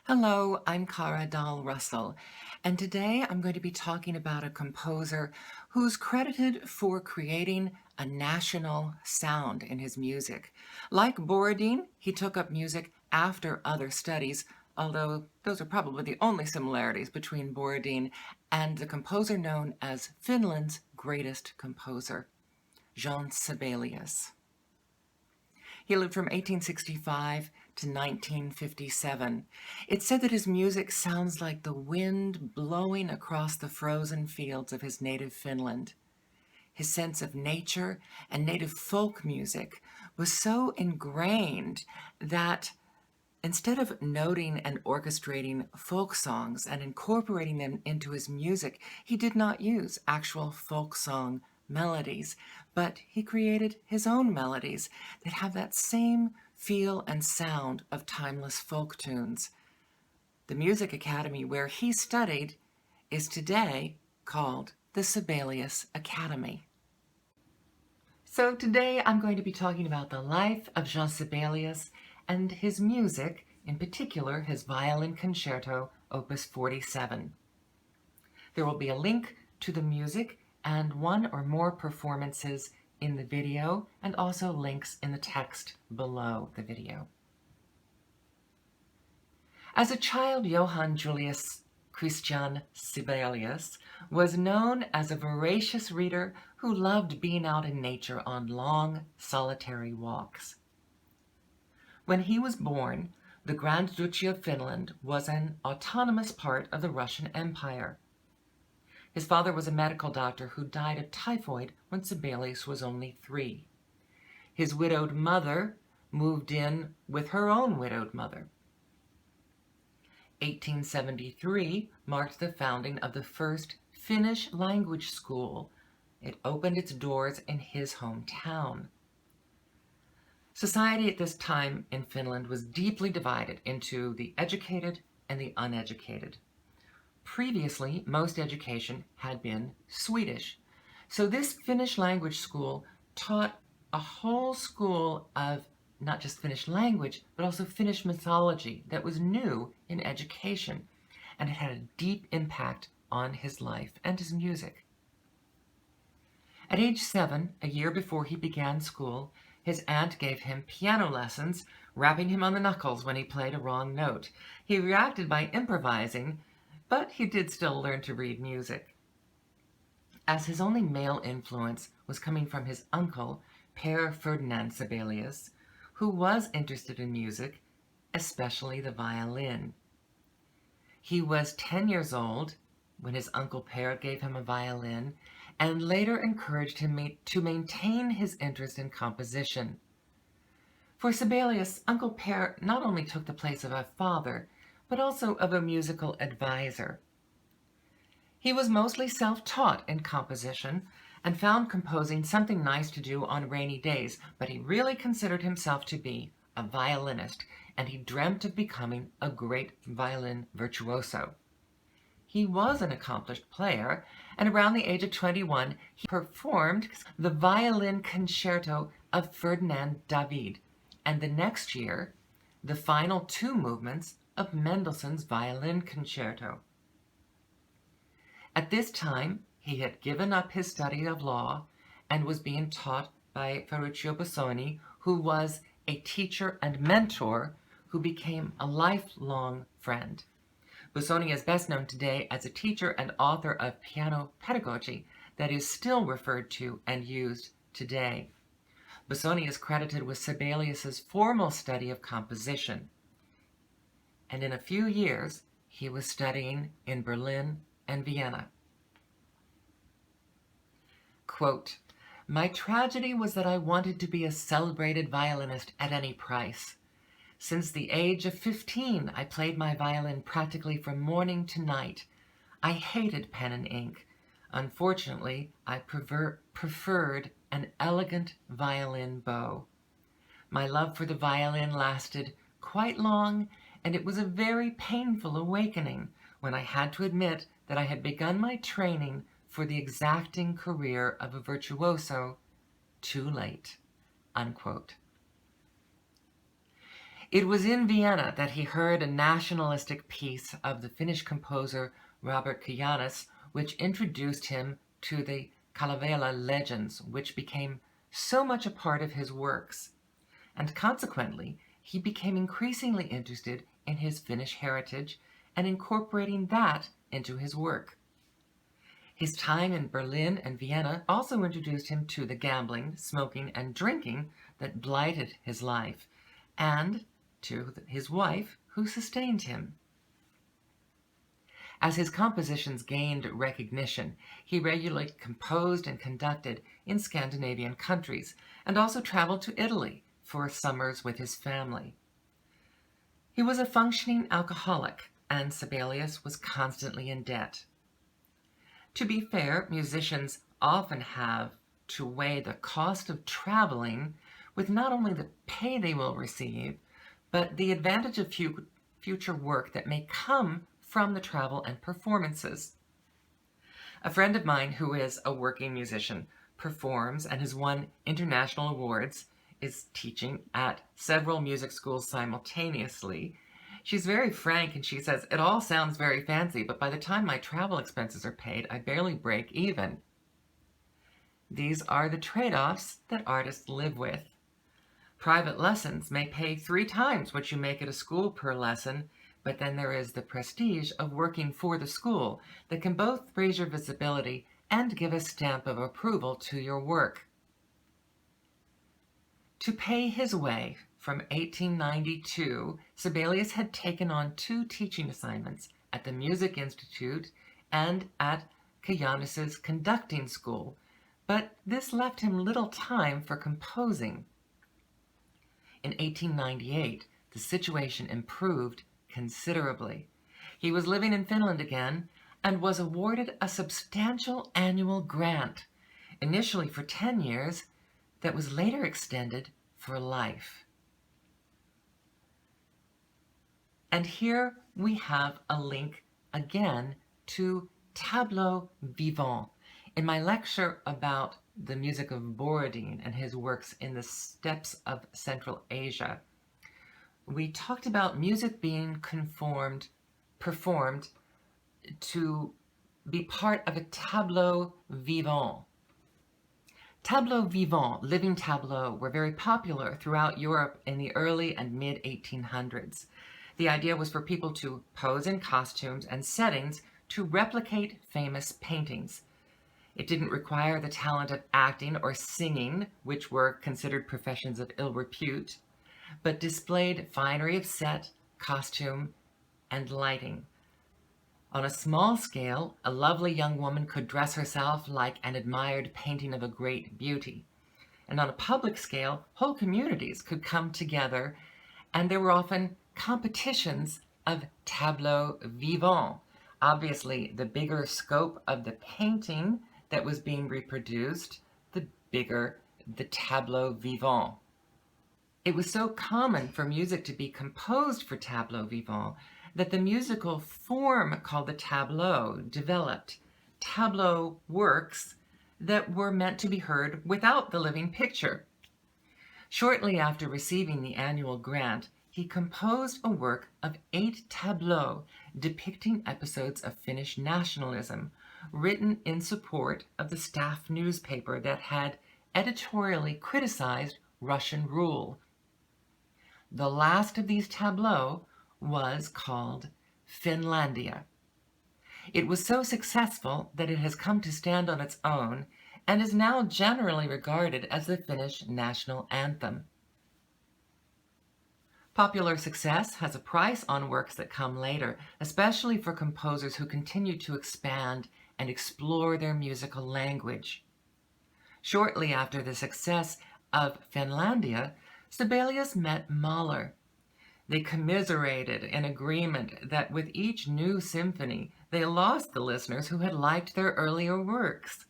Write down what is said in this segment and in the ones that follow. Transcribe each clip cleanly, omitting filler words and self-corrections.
Hello, I'm Dahl Russell, and today I'm going to be talking about a composer who's credited for creating a national sound in his music. Like Borodin, he took up music after other studies, although those are probably the only similarities between Borodin and the composer known as Finland's greatest composer, Jean Sibelius. He lived from 1865 to 1957. It's said that his music sounds like the wind blowing across the frozen fields of his native Finland. His sense of nature and native folk music was so ingrained that instead of noting and orchestrating folk songs and incorporating them into his music, he did not use actual folk song melodies, but he created his own melodies that have that same feel and sound of timeless folk tunes. The Music Academy where he studied is today called the Sibelius Academy. So today I'm going to be talking about the life of Jean Sibelius and his music, in particular his Violin Concerto Opus 47. There will be a link to the music and one or more performances in the video, and also links in the text below the video. As a child, Johann Julius Christian Sibelius was known as a voracious reader who loved being out in nature on long, solitary walks. When he was born, the Grand Duchy of Finland was an autonomous part of the Russian Empire. His father was a medical doctor who died of typhoid when Sibelius was only 3. His widowed mother moved in with her own widowed mother. 1873 marked the founding of the first Finnish language school. It opened its doors in his hometown. Society at this time in Finland was deeply divided into the educated and the uneducated. Previously, most education had been Swedish. So this Finnish language school taught a whole school of not just Finnish language, but also Finnish mythology that was new in education, and it had a deep impact on his life and his music. At age 7, a year before he began school, his aunt gave him piano lessons, rapping him on the knuckles when he played a wrong note. He reacted by improvising, but he did still learn to read music. As his only male influence was coming from his uncle, Per Ferdinand Sibelius, who was interested in music, especially the violin. He was 10 years old when his uncle Per gave him a violin, and later encouraged him to maintain his interest in composition. For Sibelius, Uncle Per not only took the place of a father, but also of a musical advisor. He was mostly self-taught in composition and found composing something nice to do on rainy days, but he really considered himself to be a violinist, and he dreamt of becoming a great violin virtuoso. He was an accomplished player, and around the age of 21, he performed the Violin Concerto of Ferdinand David, and the next year, the final 2 movements of Mendelssohn's Violin Concerto. At this time, he had given up his study of law and was being taught by Ferruccio Busoni, who was a teacher and mentor who became a lifelong friend. Busoni is best known today as a teacher and author of piano pedagogy that is still referred to and used today. Busoni is credited with Sibelius's formal study of composition, and in a few years he was studying in Berlin and Vienna. Quote, "My tragedy was that I wanted to be a celebrated violinist at any price. Since the age of 15, I played my violin practically from morning to night. I hated pen and ink. Unfortunately, I preferred an elegant violin bow. My love for the violin lasted quite long, and it was a very painful awakening when I had to admit that I had begun my training for the exacting career of a virtuoso too late." Unquote. It was in Vienna that he heard a nationalistic piece of the Finnish composer Robert Kajanis, which introduced him to the Kalevala legends, which became so much a part of his works. And consequently, he became increasingly interested in his Finnish heritage and incorporating that into his work. His time in Berlin and Vienna also introduced him to the gambling, smoking, and drinking that blighted his life, and to his wife, who sustained him. As his compositions gained recognition, he regularly composed and conducted in Scandinavian countries, and also traveled to Italy for summers with his family. He was a functioning alcoholic, and Sibelius was constantly in debt. To be fair, musicians often have to weigh the cost of traveling with not only the pay they will receive, but the advantage of future work that may come from the travel and performances. A friend of mine who is a working musician, performs, and has won international awards, is teaching at several music schools simultaneously. She's very frank, and she says, "It all sounds very fancy, but by the time my travel expenses are paid, I barely break even." These are the trade-offs that artists live with. Private lessons may pay 3 times what you make at a school per lesson, but then there is the prestige of working for the school that can both raise your visibility and give a stamp of approval to your work. To pay his way, from 1892, Sibelius had taken on 2 teaching assignments at the Music Institute and at Kajanis's conducting school, but this left him little time for composing. In 1898, the situation improved considerably. He was living in Finland again and was awarded a substantial annual grant, initially for 10 years, that was later extended for life. And here we have a link again to tableau vivant. In my lecture about the music of Borodin and his works in the steppes of Central Asia, we talked about music being performed to be part of a tableau vivant. Tableaux vivants, living tableaux, were very popular throughout Europe in the early and mid-1800s. The idea was for people to pose in costumes and settings to replicate famous paintings. It didn't require the talent of acting or singing, which were considered professions of ill repute, but displayed finery of set, costume, and lighting. On a small scale, a lovely young woman could dress herself like an admired painting of a great beauty. And on a public scale, whole communities could come together, and there were often competitions of tableaux vivants. Obviously, the bigger scope of the painting that was being reproduced, the bigger the tableau vivant. It was so common for music to be composed for tableau vivant that the musical form called the tableau developed. Tableau works that were meant to be heard without the living picture. Shortly after receiving the annual grant, he composed a work of 8 tableaux depicting episodes of Finnish nationalism, written in support of the staff newspaper that had editorially criticized Russian rule. The last of these tableaux was called Finlandia. It was so successful that it has come to stand on its own and is now generally regarded as the Finnish national anthem. Popular success has a price on works that come later, especially for composers who continue to expand and explore their musical language. Shortly after the success of Finlandia, Sibelius met Mahler. They commiserated in agreement that with each new symphony, they lost the listeners who had liked their earlier works.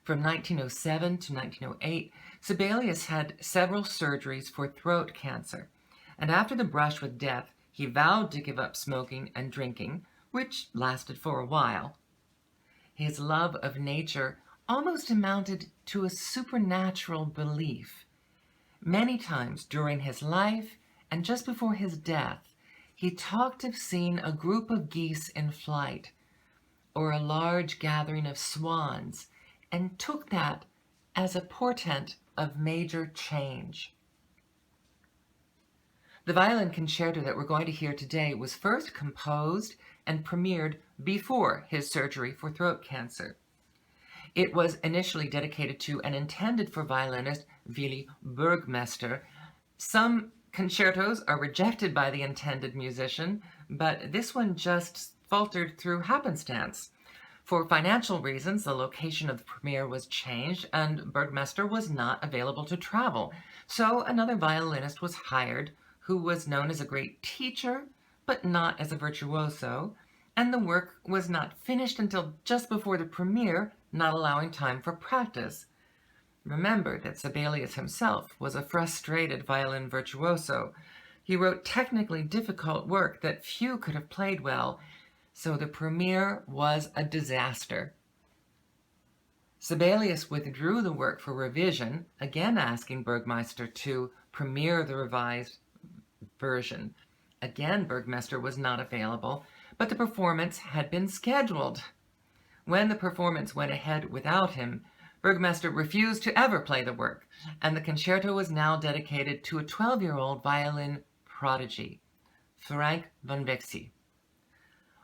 From 1907 to 1908, Sibelius had several surgeries for throat cancer, and after the brush with death, he vowed to give up smoking and drinking, which lasted for a while. His love of nature almost amounted to a supernatural belief. Many times during his life and just before his death, he talked of seeing a group of geese in flight or a large gathering of swans, and took that as a portent of major change. The violin concerto that we're going to hear today was first composed and premiered before his surgery for throat cancer. It was initially dedicated to and intended for violinist Willy Burgmester. Some concertos are rejected by the intended musician, but this one just faltered through happenstance. For financial reasons, the location of the premiere was changed, and Burgmester was not available to travel. So another violinist was hired who was known as a great teacher, but not as a virtuoso, and the work was not finished until just before the premiere, not allowing time for practice. Remember that Sibelius himself was a frustrated violin virtuoso. He wrote technically difficult work that few could have played well, so the premiere was a disaster. Sibelius withdrew the work for revision, again asking Burgmeister to premiere the revised version. Again, Burgmester was not available, but the performance had been scheduled. When the performance went ahead without him, Burgmester refused to ever play the work, and the concerto was now dedicated to a 12-year-old violin prodigy, Frank von Wechsy.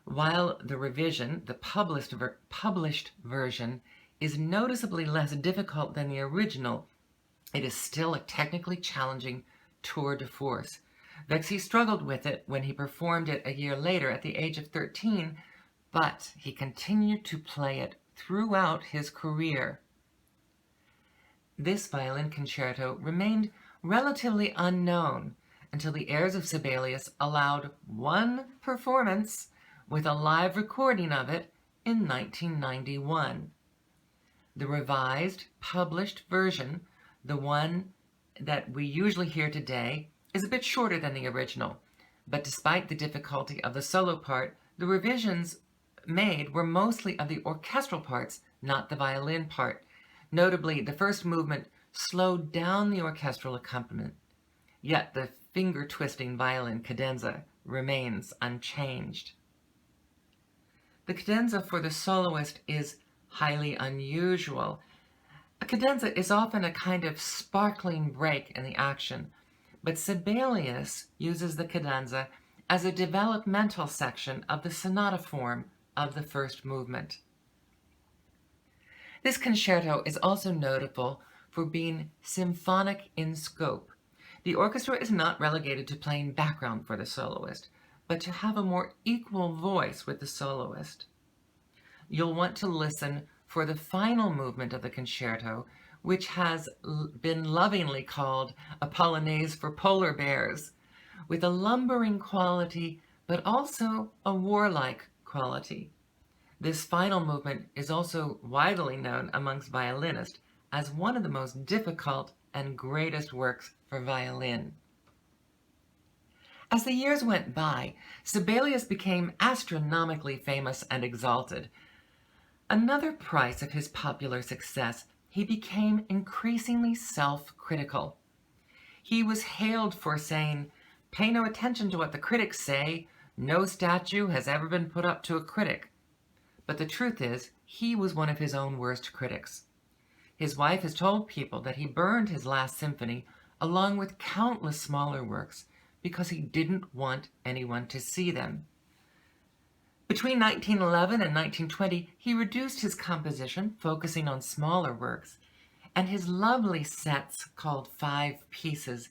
While the revision, the published version, is noticeably less difficult than the original, it is still a technically challenging tour de force. Wechsy struggled with it when he performed it a year later at the age of 13, but he continued to play it throughout his career. This violin concerto remained relatively unknown until the heirs of Sibelius allowed one performance with a live recording of it in 1991. The revised, published version, the one that we usually hear today, is a bit shorter than the original, but despite the difficulty of the solo part, the revisions made were mostly of the orchestral parts, not the violin part. Notably, the first movement slowed down the orchestral accompaniment, yet the finger-twisting violin cadenza remains unchanged. The cadenza for the soloist is highly unusual. A cadenza is often a kind of sparkling break in the action, but Sibelius uses the cadenza as a developmental section of the sonata form of the first movement. This concerto is also notable for being symphonic in scope. The orchestra is not relegated to playing background for the soloist, but to have a more equal voice with the soloist. You'll want to listen for the final movement of the concerto, which has been lovingly called a Polonaise for polar bears, with a lumbering quality, but also a warlike quality. This final movement is also widely known amongst violinists as one of the most difficult and greatest works for violin. As the years went by, Sibelius became astronomically famous and exalted. Another price of his popular success, he became increasingly self-critical. He was hailed for saying, "Pay no attention to what the critics say. No statue has ever been put up to a critic." But the truth is, he was one of his own worst critics. His wife has told people that he burned his last symphony along with countless smaller works because he didn't want anyone to see them. Between 1911 and 1920, he reduced his composition, focusing on smaller works, and his lovely sets called 5 pieces,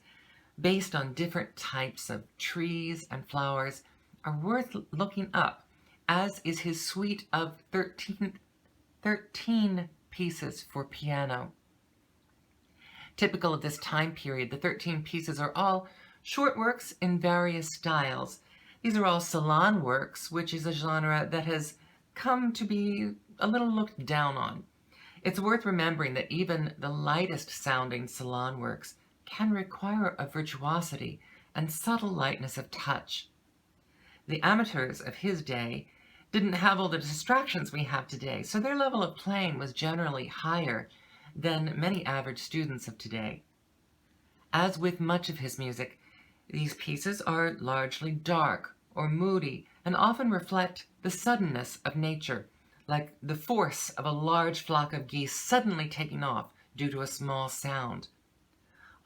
based on different types of trees and flowers, are worth looking up, as is his suite of 13 pieces for piano. Typical of this time period, the 13 pieces are all short works in various styles. These are all salon works, which is a genre that has come to be a little looked down on. It's worth remembering that even the lightest sounding salon works can require a virtuosity and subtle lightness of touch. The amateurs of his day didn't have all the distractions we have today, so their level of playing was generally higher than many average students of today. As with much of his music, These pieces are largely dark or moody and often reflect the suddenness of nature, like the force of a large flock of geese suddenly taking off due to a small sound.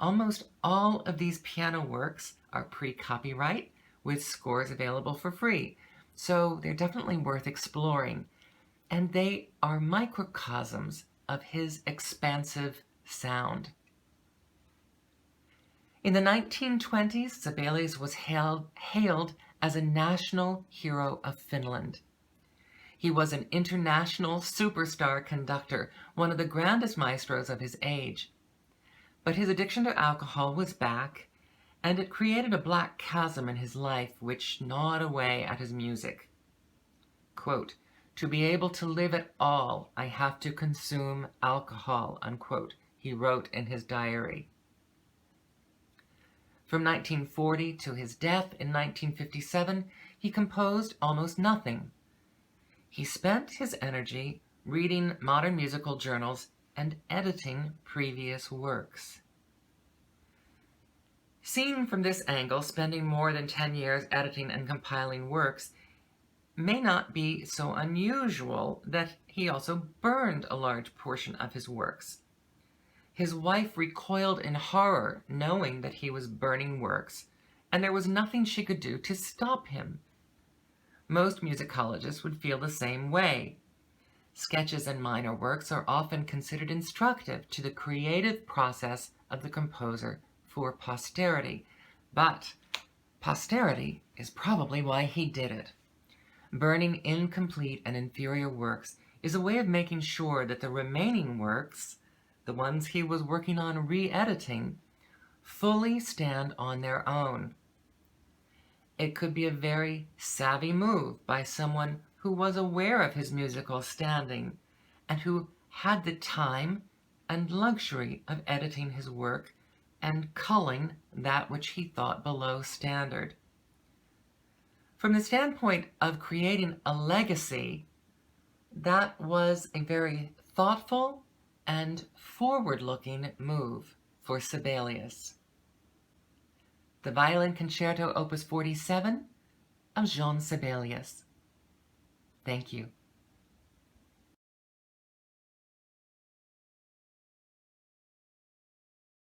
Almost all of these piano works are pre-copyright, with scores available for free, so they're definitely worth exploring, and they are microcosms of his expansive sound. In the 1920s, Sibelius was hailed as a national hero of Finland. He was an international superstar conductor, one of the grandest maestros of his age. But his addiction to alcohol was back, and it created a black chasm in his life which gnawed away at his music. Quote, "To be able to live at all, I have to consume alcohol," unquote, he wrote in his diary. From 1940 to his death in 1957, he composed almost nothing. He spent his energy reading modern musical journals and editing previous works. Seen from this angle, spending more than 10 years editing and compiling works may not be so unusual that he also burned a large portion of his works. His wife recoiled in horror, knowing that he was burning works, and there was nothing she could do to stop him. Most musicologists would feel the same way. Sketches and minor works are often considered instructive to the creative process of the composer for posterity, but posterity is probably why he did it. Burning incomplete and inferior works is a way of making sure that the remaining works, the ones he was working on re-editing, fully stand on their own. It could be a very savvy move by someone who was aware of his musical standing and who had the time and luxury of editing his work and culling that which he thought below standard. From the standpoint of creating a legacy, that was a very thoughtful and forward-looking move for Sibelius. The Violin Concerto Opus 47 of Jean Sibelius. Thank you.